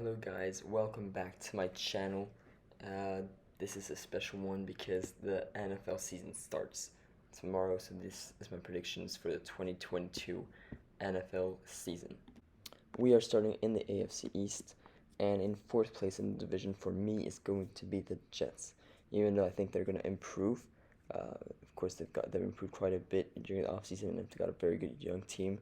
Hello guys, welcome back to my channel. Uh, this is a special one because the NFL season starts tomorrow, so this is my predictions for the 2022 NFL season. We are starting in the AFC East, and in fourth place in the division for me is going to be the Jets. Even though I think they're going to improve, of course they've improved quite a bit during the offseason, and they've got a very good young team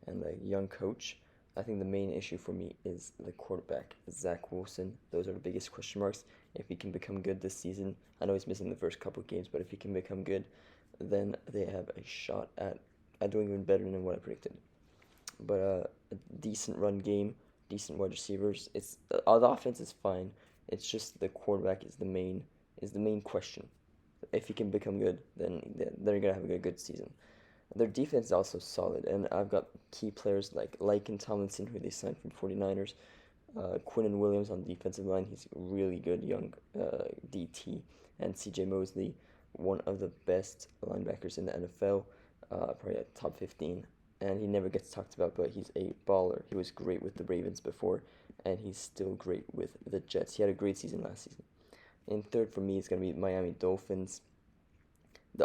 and a young coach. I think the main issue for me is the quarterback, Zach Wilson. Those are the biggest question marks. If he can become good this season, I know he's missing the first couple of games, but if he can become good, then they have a shot at doing even better than what I predicted. But a decent run game, decent wide receivers. The offense is fine. It's just the quarterback is the main question. If he can become good, then they're gonna have a good season. Their defense is also solid, and I've got key players like Laken Tomlinson, who they signed from 49ers, Quinnen Williams on the defensive line. He's really good young DT, and C.J. Mosley, one of the best linebackers in the NFL, probably at top 15. And he never gets talked about, but he's a baller. He was great with the Ravens before, and he's still great with the Jets. He had a great season last season. In third for me is going to be Miami Dolphins.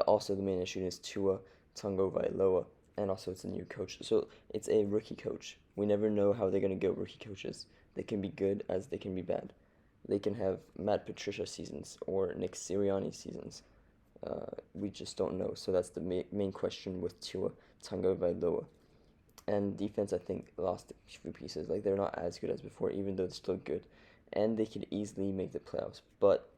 Also, the main issue is Tua Tagovailoa, and also it's a new coach. So it's a rookie coach. We never know how they're going to go, rookie coaches. They can be good as they can be bad. They can have Matt Patricia seasons or Nick Sirianni seasons. We just don't know. So that's the main question with Tua Tagovailoa. And defense, I think, lost a few pieces. Like, they're not as good as before, even though they're still good. And they could easily make the playoffs. But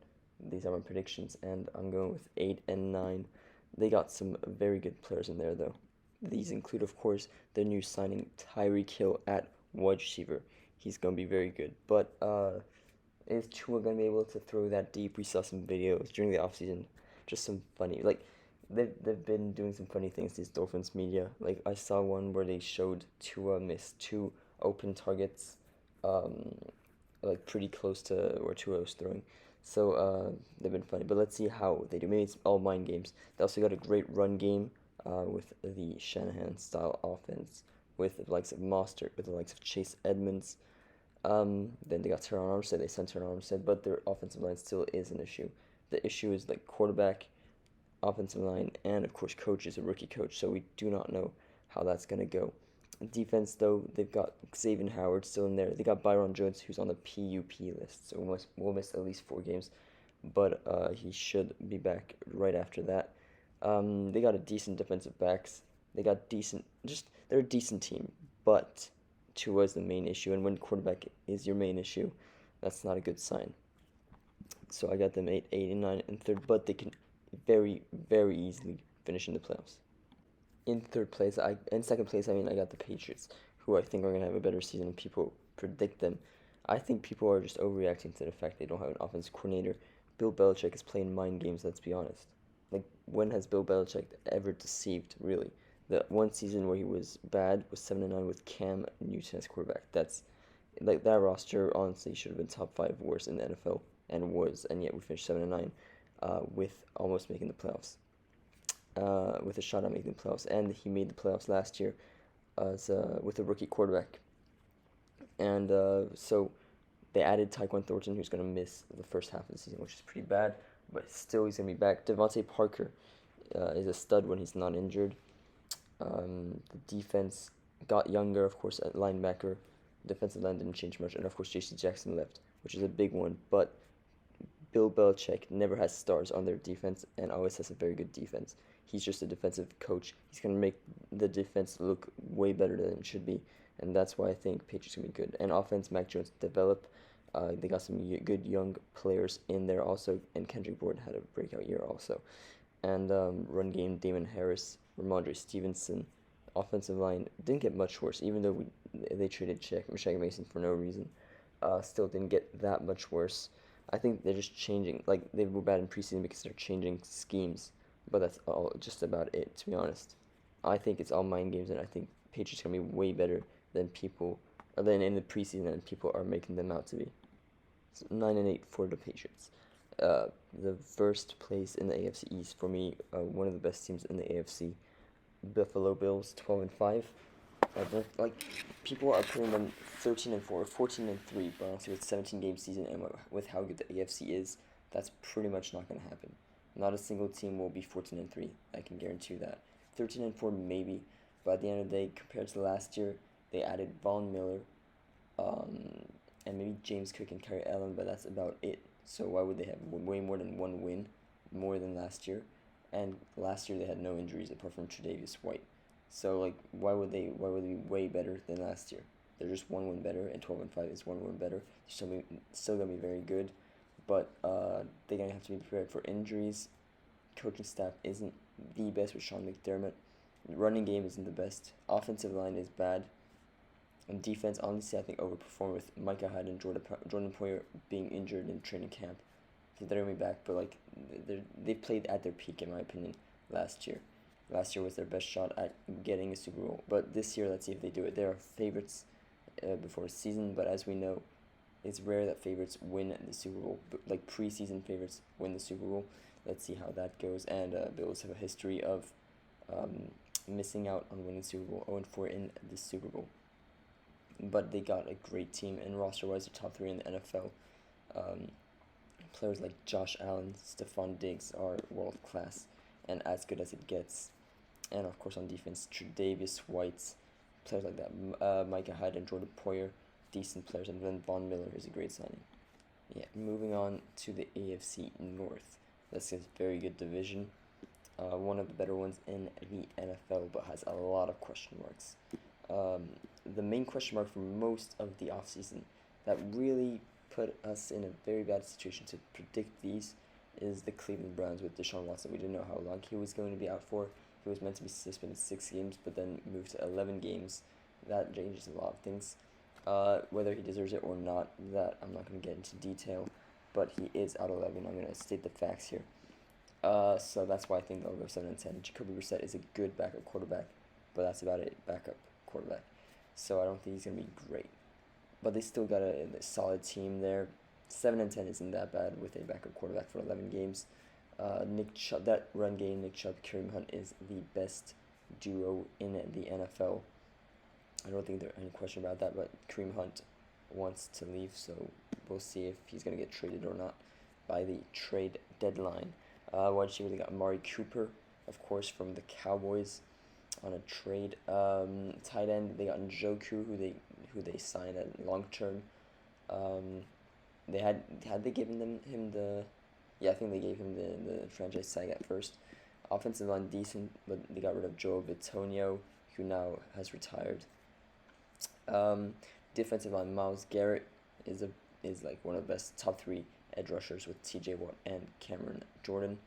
these are my predictions, and I'm going with 8 and 9. They got some very good players in there, though. These include, of course, the new signing Tyreek Hill at wide receiver. He's going to be very good. But is Tua going to be able to throw that deep? We saw some videos during the offseason, just some funny, like, they've been doing some funny things, these Dolphins media. Like, I saw one where they showed Tua miss 2 open targets, like, pretty close to where Tua was throwing. So they've been funny, but let's see how they do. Maybe it's all mind games. They also got a great run game with the Shanahan style offense, with the likes of Mostert, with the likes of Chase Edmonds. Then they got Teron Armstead. They sent Teron Armstead, but their offensive line still is an issue. The issue is like quarterback, offensive line, and of course coach is a rookie coach, so we do not know how that's gonna go. Defense, though, they've got Xavier Howard still in there. They got Byron Jones, who's on the PUP list, so we'll miss at least 4 games, but he should be back right after that. They got a decent defensive backs. They got they're a decent team, but Tua is the main issue, and when quarterback is your main issue, that's not a good sign. So I got them 8, 8, and 9 in third, but they can very, very easily finish in the playoffs. In second place, I got the Patriots, who I think are going to have a better season than people predict them. I think people are just overreacting to the fact they don't have an offensive coordinator. Bill Belichick is playing mind games, let's be honest. Like, when has Bill Belichick ever deceived, really? The one season where he was bad was 7-9 with Cam Newton as quarterback. That's, like, that roster honestly should have been top 5 worst in the NFL, and yet we finished 7-9 with almost making the playoffs. With a shot at making the playoffs, and he made the playoffs last year with a rookie quarterback. And so they added Tyquan Thornton, who's going to miss the first half of the season, which is pretty bad, but still he's going to be back. Devontae Parker is a stud when he's not injured. The defense got younger, of course, at linebacker. Defensive line didn't change much, and of course J.C. Jackson left, which is a big one, but Bill Belichick never has stars on their defense and always has a very good defense. He's just a defensive coach. He's going to make the defense look way better than it should be, and that's why I think Patriots going to be good. And offense, Mac Jones develop. They got some good young players in there also, and Kendrick Bourne had a breakout year also. And run game, Damon Harris, Ramondre Stevenson. Offensive line didn't get much worse, even though they traded Shaq Mason for no reason. Still didn't get that much worse. I think they're just changing. Like, they were bad in preseason because they're changing schemes, but that's all just about it, to be honest. I think it's all mind games, and I think Patriots gonna be way better than in the preseason than people are making them out to be. So 9 and 8 for the Patriots. The first place in the AFC East for me, one of the best teams in the AFC, Buffalo Bills, 12 and 5. They're, like, people are putting them 13-4, 14-3, but honestly, with 17-game season and with how good the AFC is, that's pretty much not going to happen. Not a single team will be 14-3. I can guarantee you that. 13-4 maybe, but at the end of the day, compared to last year, they added Von Miller, um, and maybe James Cook and Kerry Allen, but that's about it. So why would they have way more than one win, more than last year? And last year they had no injuries apart from Tre'Davious White. So like, why would they be way better than last year? They're just one win better, and 12-5 is one win better. They're still gonna be very good, but they're gonna have to be prepared for injuries. Coaching staff isn't the best with Sean McDermott. Running game isn't the best. Offensive line is bad. And defense, honestly, I think overperformed with Micah Hyde and Jordan Poyer being injured in training camp. I think they're going to be back, but like they played at their peak, in my opinion, last year. Last year was their best shot at getting a Super Bowl. But this year, let's see if they do it. They are favorites before the season, but as we know, it's rare that favorites win the Super Bowl. But like preseason favorites win the Super Bowl. Let's see how that goes. And Bills have a history of missing out on winning Super Bowl, 0-4 in the Super Bowl. But they got a great team, and roster-wise, they're top 3 in the NFL. Um, Players like Josh Allen, Stephon Diggs are world-class and as good as it gets. And, of course, on defense, Tre'Davious White, players like that, Micah Hyde and Jordan Poyer, decent players, and then Von Miller is a great signing. Yeah, moving on to the AFC North. This is a very good division. One of the better ones in the NFL, but has a lot of question marks. The main question mark for most of the offseason that really put us in a very bad situation to predict these is the Cleveland Browns with Deshaun Watson. We didn't know how long he was going to be out for. He was meant to be suspended 6 games, but then moved to 11 games. That changes a lot of things. Whether he deserves it or not, that I'm not going to get into detail, but he is out 11. I'm going to state the facts here. So that's why I think they'll go 7-10. Jacoby Brissett is a good backup quarterback, but that's about it. Backup quarterback. So I don't think he's gonna be great. But they still got a solid team there. 7-10 isn't that bad with a backup quarterback for 11 games. Nick Chubb, that run game, Nick Chubb, Kareem Hunt is the best duo in the NFL. I don't think there's any question about that. But Kareem Hunt wants to leave, so we'll see if he's gonna get traded or not by the trade deadline. Wide receiver, they got Amari Cooper, of course, from the Cowboys on a trade. Tight end, they got Njoku, who they signed at long term. They had they given him the, yeah, I think they gave him the franchise tag at first. Offensive line decent, but they got rid of Joe Bitonio, who now has retired. Defensive line, Myles Garrett is like one of the best top 3 edge rushers with T.J. Watt and Cameron Jordan.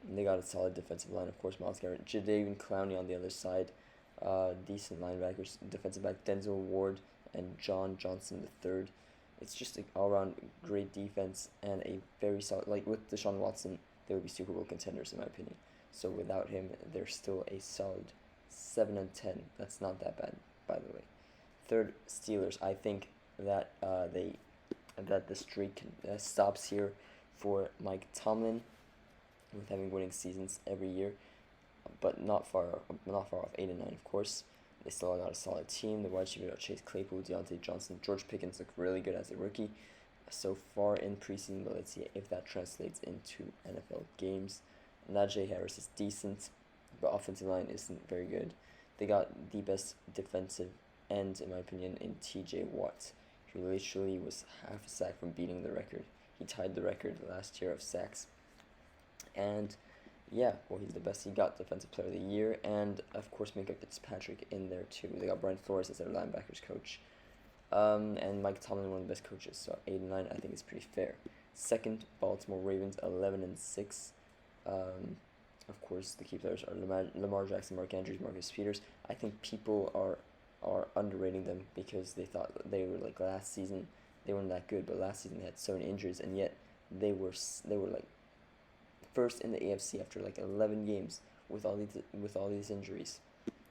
They got a solid defensive line, of course, Myles Garrett. Jadeveon Clowney on the other side. Decent linebackers, defensive back Denzel Ward and John Johnson III. It's just an all-around great defense and a very solid, like with Deshaun Watson, they would be Super Bowl contenders in my opinion. So without him, they're still a solid 7-10. That's not that bad, by the way. Third, Steelers. I think that the streak stops here for Mike Tomlin, with having winning seasons every year, but not far off 8-9, of course. They still got a solid team. The wide receiver got Chase Claypool, Deontay Johnson, George Pickens looked really good as a rookie so far in preseason, but let's see if that translates into NFL games. Najee Harris is decent, but offensive line isn't very good. They got the best defensive end, in my opinion, in T.J. Watt, who literally was half a sack from beating the record. He tied the record last year of sacks. And yeah, well, he's the best. He got Defensive Player of the Year, and of course, Minka Fitzpatrick in there too. They got Brian Flores as their linebackers coach, and Mike Tomlin, one of the best coaches. So 8-9, I think is pretty fair. Second, Baltimore Ravens, 11-6. Of course, the key players are Lamar Jackson, Mark Andrews, Marcus Peters. I think people are underrating them because they thought they were like last season. They weren't that good, but last season they had so many injuries, and yet they were like first in the AFC after like 11 games with all these injuries.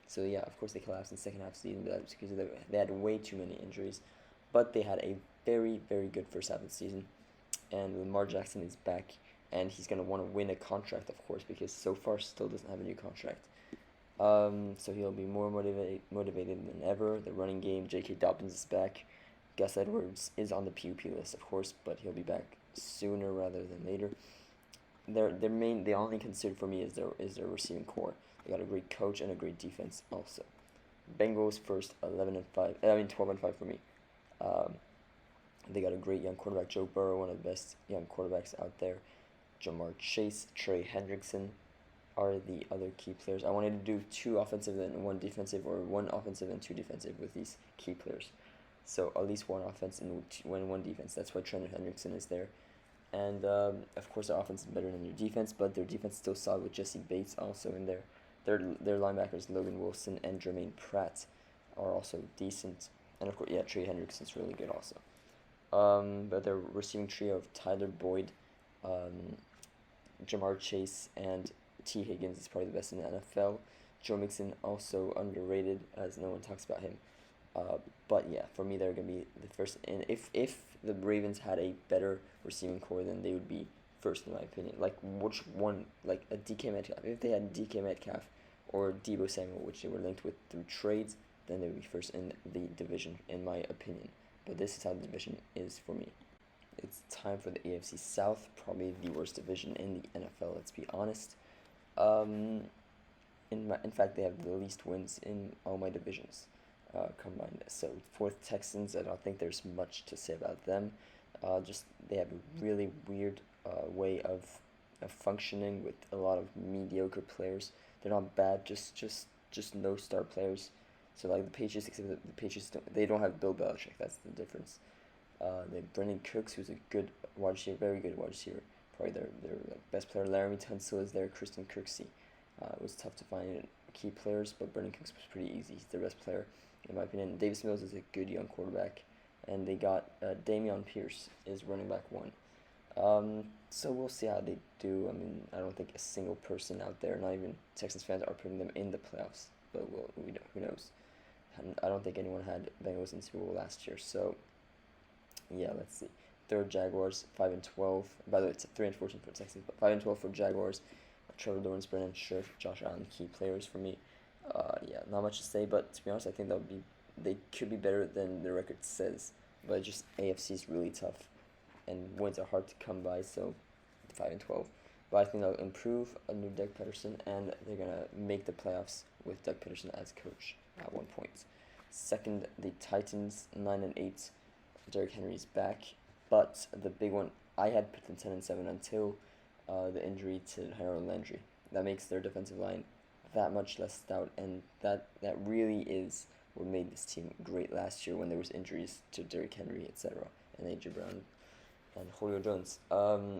So yeah, of course they collapsed in the second half of the season, but that's because they had way too many injuries. But they had a very, very good first half of the season, and Lamar Jackson is back, and he's gonna want to win a contract, of course, because so far still doesn't have a new contract. So he'll be more motivated than ever. The running game, J.K. Dobbins is back. Gus Edwards is on the PUP list, of course, but he'll be back sooner rather than later. The only considered for me is their receiving core. They got a great coach and a great defense also. Bengals first 11-5. I mean 12-5 for me. Um, they got a great young quarterback, Joe Burrow, one of the best young quarterbacks out there. Jamar Chase, Trey Hendrickson are the other key players. I wanted to do two offensive and one defensive, or one offensive and two defensive with these key players. So at least one offense and one defense. That's why Trent Hendrickson is there. And of course, their offense is better than their defense, but their defense is still solid with Jesse Bates also in there. Their linebackers, Logan Wilson and Jermaine Pratt, are also decent. And of course, yeah, Trey Hendrickson's really good also. But their receiving trio of Tyler Boyd, Jamar Chase, and T. Higgins is probably the best in the NFL. Joe Mixon also underrated, as no one talks about him. But yeah, for me, they're gonna be the first. And if the Ravens had a better receiving core, then they would be first in my opinion. Like which one? Like a DK Metcalf. If they had DK Metcalf or Deebo Samuel, which they were linked with through trades, then they would be first in the division, in my opinion. But this is how the division is for me. It's time for the AFC South, probably the worst division in the NFL. Let's be honest. Um, in fact, they have the least wins in all my divisions combined. So fourth Texans, I don't think there's much to say about them. Just they have a really weird way of functioning with a lot of mediocre players. They're not bad, just no star players. So like the Patriots, except the Patriots they don't have Bill Belichick. That's the difference. They have Brendan Cooks, who's a good wide receiver, very good wide receiver. Probably their like, best player. Laramie Tunsil is there. Christian Kirksey. It was tough to find key players, but Brendan Cooks was pretty easy. He's their best player, in my opinion. Davis Mills is a good young quarterback, and they got Dameon Pierce is running back one. So we'll see how they do. I mean, I don't think a single person out there, not even Texans fans, are putting them in the playoffs. But who knows? And I don't think anyone had Bengals in Super Bowl last year. So yeah, let's see. Third Jaguars, 5-12. By the way, it's 3-14 for Texans, but 5-12 for Jaguars. Trevor Lawrence, Brennan Scherf, Josh Allen, key players for me. Yeah, not much to say, but to be honest, I think they could be better than the record says. But just AFC is really tough, and wins are hard to come by. So 5-12. But I think they'll improve under Doug Peterson, and they're gonna make the playoffs with Doug Peterson as coach at one point. Second, the Titans, 9-8. Derrick Henry's back, but the big one, I had put them 10-7 until the injury to Harold Landry. That makes their defensive line that much less stout, and that really is what made this team great last year when there was injuries to Derrick Henry, etc., and A.J. Brown and Julio Jones.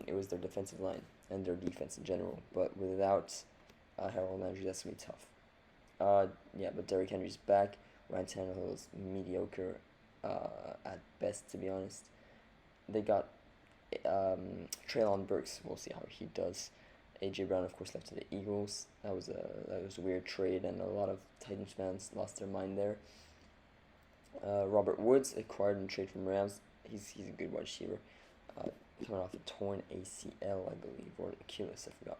It was their defensive line and their defense in general, but without Harold Landry, that's gonna be tough. Yeah, but Derrick Henry's back. Ryan Tannehill's mediocre at best, to be honest. They got Treylon Burks. We'll see how he does. A.J. Brown, of course, left to the Eagles. That was a weird trade, and a lot of Titans fans lost their mind there. Robert Woods acquired in trade from Rams. He's a good wide receiver. Coming off a torn ACL, I believe, or Achilles, I forgot.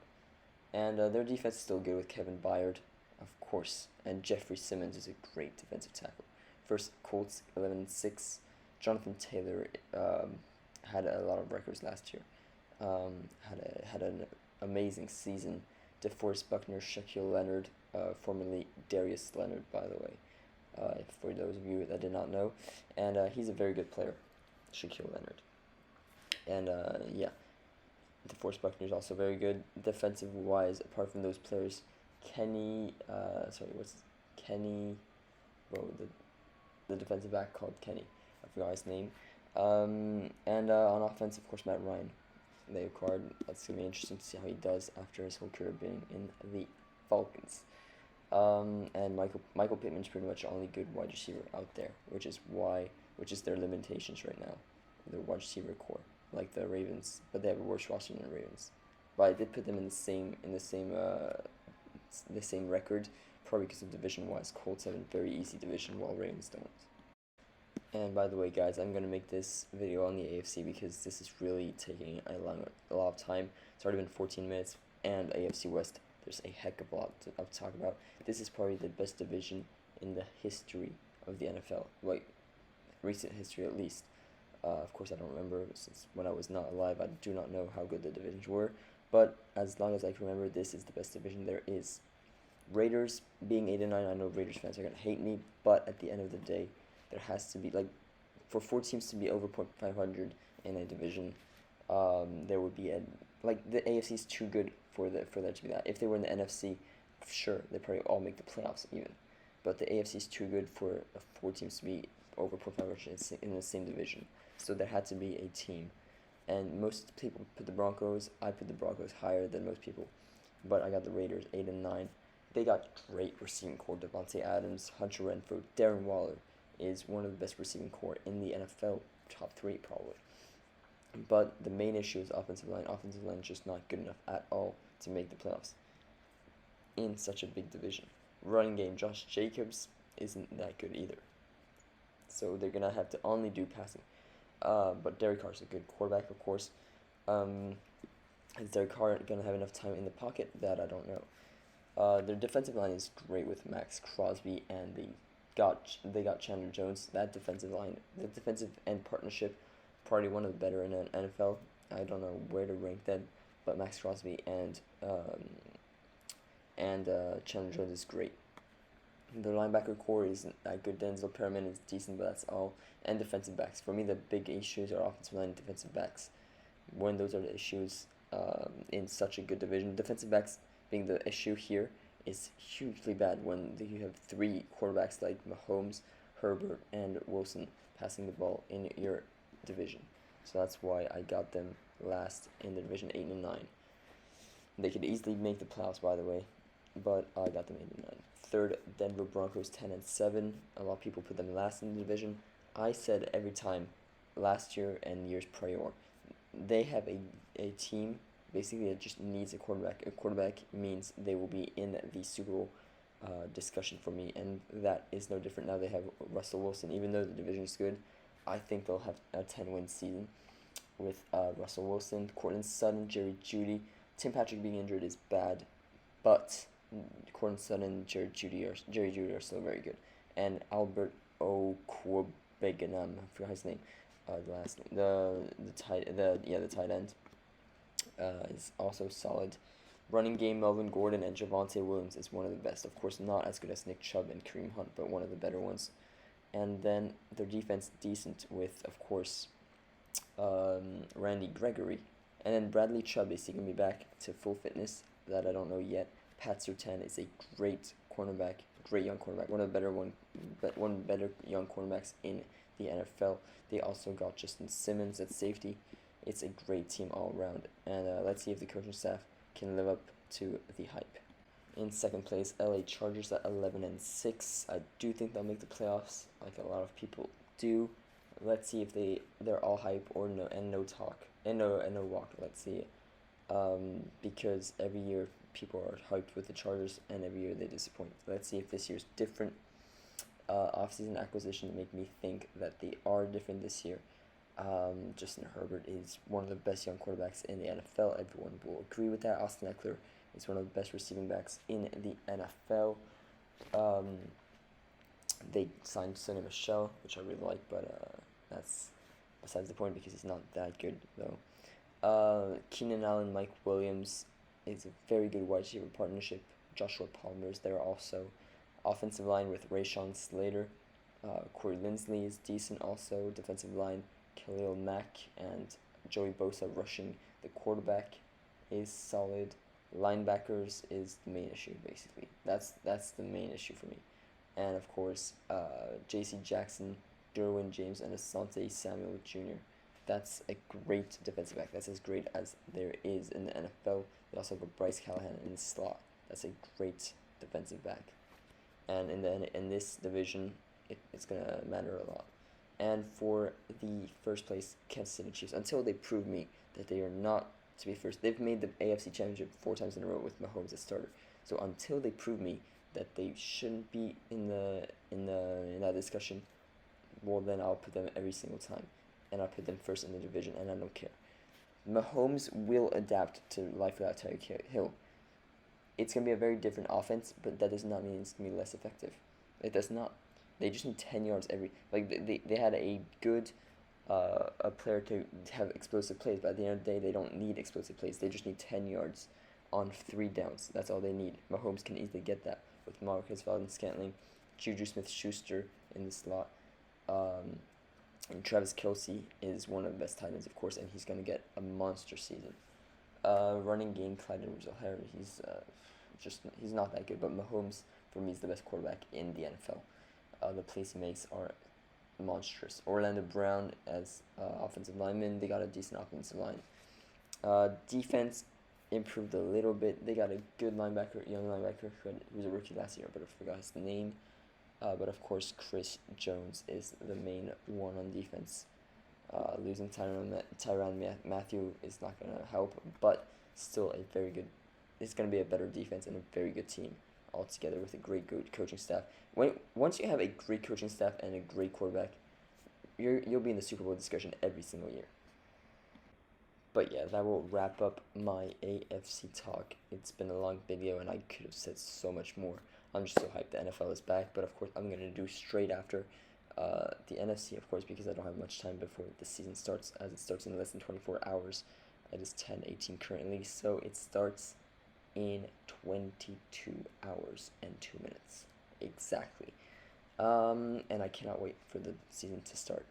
And their defense is still good with Kevin Byard, of course, and Jeffrey Simmons is a great defensive tackle. First, Colts 11-6. Jonathan Taylor had a lot of records last year. Had an amazing season. DeForest Buckner, Shaquille Leonard, formerly Darius Leonard, by the way, for those of you that did not know, and he's a very good player, Shaquille Leonard. And yeah, DeForest Buckner is also very good defensive wise. Apart from those players, Kenny, well, the defensive back called Kenny. I forgot his name. And on offense, of course, Matt Ryan. They acquired. That's going to be interesting to see how he does after his whole career being in the Falcons. And Michael Pittman's pretty much the only good wide receiver out there, which is their limitations right now, the wide receiver core, like the Ravens, but they have a worse roster than the Ravens. But I did put them in the same record, probably because of division-wise. Colts have a very easy division, while Ravens don't. And by the way, guys, I'm gonna make this video on the AFC because this is really taking a lot of time. It's already been 14 minutes, and AFC West, there's a heck of a lot to talk about. This is probably the best division in the history of the NFL, like recent history at least. Of course, I don't remember since when I was not alive. I do not know how good the divisions were, but as long as I can remember, this is the best division there is. Raiders being 8-9, I know Raiders fans are gonna hate me, but at the end of the day, there has to be like for 4 teams to be over .500 in a division. There would be a like the AFC is too good for there to be that. If they were in the NFC, sure they probably all make the playoffs even, but the AFC is too good for 4 teams to be over .500 in the same division. So there had to be a team, and most people put the Broncos. I put the Broncos higher than most people, but I got the Raiders 8-9. They got great receiving core. Devontae Adams, Hunter Renfrow, Darren Waller is one of the best receiving core in the NFL, top 3 probably. But the main issue is offensive line. Offensive line is just not good enough at all to make the playoffs in such a big division. Running game, Josh Jacobs isn't that good either. So they're going to have to only do passing. But Derek Carr's a good quarterback, of course. Is Derek Carr going to have enough time in the pocket? That I don't know. Their defensive line is great with Max Crosby, and they got Chandler Jones. That defensive line, the defensive end partnership, probably one of the better in the NFL. I don't know where to rank them, but Max Crosby and Chandler Jones is great. The linebacker core isn't that good. Denzel Perryman is decent, but that's all. And defensive backs. For me, the big issues are offensive line and defensive backs. When those are the issues in such a good division, defensive backs being the issue here is hugely bad when you have 3 quarterbacks like Mahomes, Herbert, and Wilson passing the ball in your division. So that's why I got them last in the division, 8-9. They could easily make the playoffs, by the way, but I got them 8-9. Third, Denver Broncos 10-7. A lot of people put them last in the division. I said every time last year and years prior, they have a team basically that just needs a quarterback. A quarterback means they will be in the Super Bowl discussion for me, and that is no different now. They have Russell Wilson. Even though the division is good, I think they'll have a 10-win season with Russell Wilson, Courtland Sutton, Jerry Jeudy. Tim Patrick being injured is bad, but Courtland Sutton and Jerry Jeudy are still very good. And Albert Okwuegbunam, I forgot his name, the last name, the tight end is also solid. Running game, Melvin Gordon and Javonte Williams is one of the best. Of course, not as good as Nick Chubb and Kareem Hunt, but one of the better ones. And then their defense decent with, of course, Randy Gregory. And then Bradley Chubb, is he going to be back to full fitness? That I don't know yet. Pat Surtain is a great cornerback, great young cornerback, one better young cornerbacks in the NFL. They also got Justin Simmons at safety. It's a great team all around, and let's see if the coaching staff can live up to the hype. In second place, LA Chargers at 11-6. I do think they'll make the playoffs, like a lot of people do. Let's see if they're all hype or no talk and no walk. Let's see, because every year people are hyped with the Chargers, and every year they disappoint. Let's see if this year's different. Offseason acquisition make me think that they are different this year. Justin Herbert is one of the best young quarterbacks in the NFL. Everyone will agree with that. Austin Eckler is one of the best receiving backs in the NFL. They signed Sonny Michel, which I really like, but that's besides the point because he's not that good, though. Keenan Allen, Mike Williams is a very good wide receiver partnership. Joshua Palmer is there also. Offensive line with Rashawn Slater. Corey Linsley is decent also. Defensive line, Khalil Mack and Joey Bosa rushing the quarterback is solid. Linebackers is the main issue, basically. That's the main issue for me. And, of course, J.C. Jackson, Derwin James, and Asante Samuel Jr. That's a great defensive back. That's as great as there is in the NFL. They also got Bryce Callahan in the slot. That's a great defensive back. And in this division, it's going to matter a lot. And for the first place, Kansas City Chiefs, until they prove me that they are not to be first, they've made the AFC Championship 4 times in a row with Mahomes as starter. So until they prove me that they shouldn't be in that discussion, well, then I'll put them every single time, and I'll put them first in the division, and I don't care. Mahomes will adapt to life without Tyreek Hill. it's going to be a very different offense, but that does not mean it's going to be less effective. It does not. They just need 10 yards every. Like, they had a good a player to have explosive plays, but at the end of the day, they don't need explosive plays. They just need 10 yards on 3 downs. That's all they need. Mahomes can easily get that with Marcus Valdes-Scantling, Juju Smith-Schuster in the slot. And Travis Kelce is one of the best tight ends, of course, and he's going to get a monster season. Running game, Clyde Edwards-Helaire, he's not that good, but Mahomes, for me, is the best quarterback in the NFL. The plays he makes are monstrous. Orlando Brown as offensive lineman, they got a decent offensive line. Defense improved a little bit. They got a good linebacker, young linebacker, who was a rookie last year, but I forgot his name. But of course, Chris Jones is the main one on defense. Losing Tyrann Mathieu is not going to help, but still a very good. It's going to be a better defense and a very good team altogether with a great coaching staff. Once you have a great coaching staff and a great quarterback, you'll be in the Super Bowl discussion every single year. But yeah, that will wrap up my AFC talk. It's been a long video and I could have said so much more. I'm just so hyped the NFL is back, but of course I'm going to do straight after the NFC, of course, because I don't have much time before the season starts, as it starts in less than 24 hours. It is 10:18 currently, so it starts in 22 hours and 2 minutes exactly. And I cannot wait for the season to start.